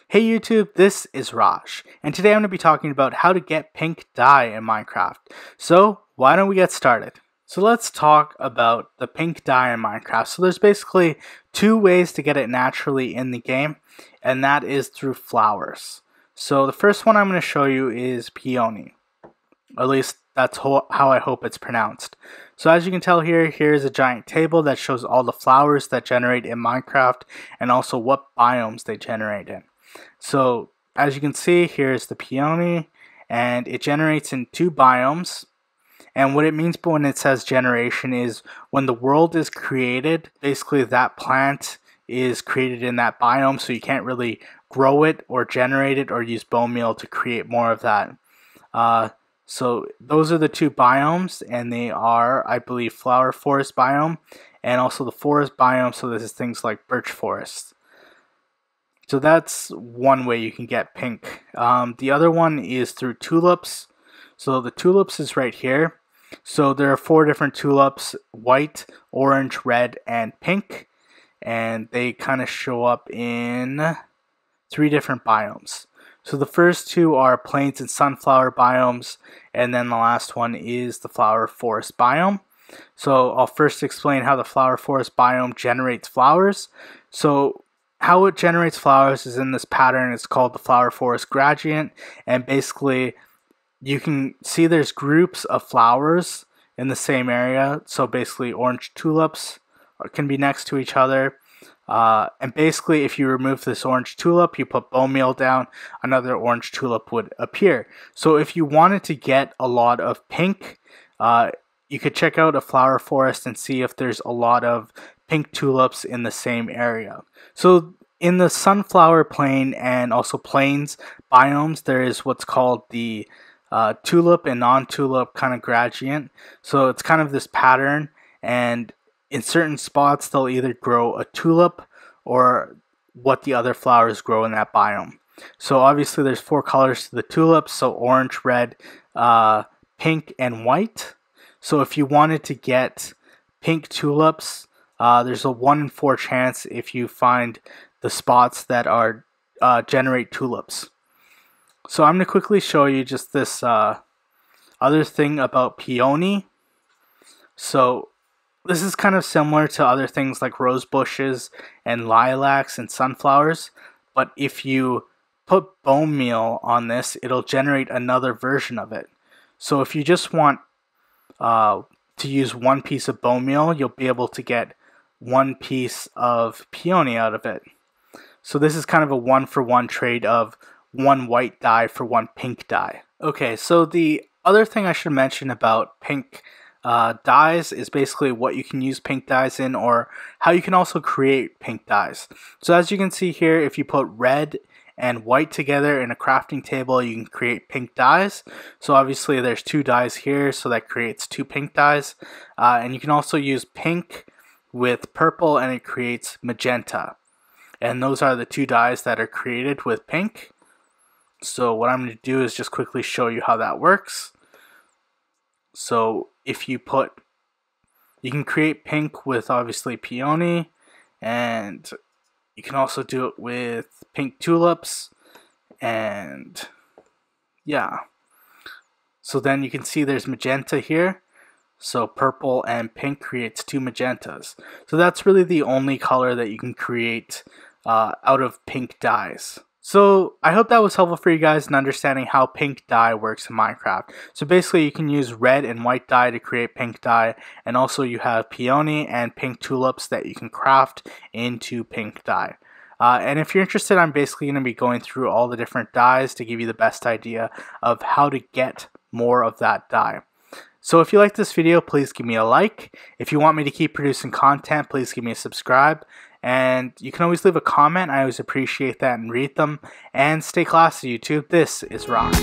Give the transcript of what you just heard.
Hey YouTube, this is Raj, and today I'm going to be talking about how to get pink dye in Minecraft. So why don't we get started? So let's talk about the pink dye in Minecraft. So there's basically two ways to get it naturally in the game, and that is through flowers. So the first one I'm going to show you is Peony. At least that's how I hope it's pronounced. So as you can tell here, here's a giant table that shows all the flowers that generate in Minecraft and also what biomes they generate in. So as you can see, here's the Peony, and it generates in two biomes. And what it means when it says generation is when the world is created, basically that plant is created in that biome, so you can't really grow it or generate it or use bone meal to create more of that. So those are the two biomes, and they are, I believe, flower forest biome and also the forest biome. So this is things like birch forest. So that's one way you can get pink. The other one is through tulips. So the tulips is right here. So there are 4 different tulips: white, orange, red, and pink. And they kind of show up in 3 different biomes. So the first 2 are plains and sunflower biomes, and then the last one is the flower forest biome. So I'll first explain how the flower forest biome generates flowers. So how it generates flowers is in this pattern. It's called the flower forest gradient, and basically you can see there's groups of flowers in the same area. So basically orange tulips can be next to each other. And basically if you remove this orange tulip, you put bone meal down, another orange tulip would appear. So if you wanted to get a lot of pink, you could check out a flower forest and see if there's a lot of pink tulips in the same area. So in the sunflower plain and also plains biomes, there is what's called the tulip and non-tulip kind of gradient. So it's kind of this pattern, and in certain spots they'll either grow a tulip or what the other flowers grow in that biome. So obviously there's 4 colors to the tulips, so orange, red, pink, and white. So if you wanted to get pink tulips, there's a 1 in 4 chance if you find the spots that are generate tulips. So I'm going to quickly show you just this other thing about Peony. So this is kind of similar to other things like rose bushes and lilacs and sunflowers, but if you put bone meal on this, it'll generate another version of it. So if you just want to use 1 piece of bone meal, you'll be able to get 1 piece of Peony out of it. So this is kind of a 1-for-1 trade of 1 white dye for 1 pink dye. Okay, so the other thing I should mention about pink dyes is basically what you can use pink dyes in, or how you can also create pink dyes. So as you can see here, if you put red and white together in a crafting table, you can create pink dyes. So obviously there's 2 dyes here, so that creates 2 pink dyes. And you can also use pink with purple and it creates magenta. And those are the 2 dyes that are created with pink. So what I'm going to do is just quickly show you how that works. So if you can create pink with obviously Peony, and you can also do it with pink tulips, and yeah. So then you can see there's magenta here. So purple and pink creates 2 magentas. So that's really the only color that you can create out of pink dyes. So I hope that was helpful for you guys in understanding how pink dye works in Minecraft. So basically you can use red and white dye to create pink dye, and also you have Peony and pink tulips that you can craft into pink dye. And if you're interested, I'm basically going to be going through all the different dyes to give you the best idea of how to get more of that dye. So if you like this video, please give me a like. If you want me to keep producing content, please give me a subscribe. And you can always leave a comment. I always appreciate that and read them. And stay classy, YouTube. This is Rock.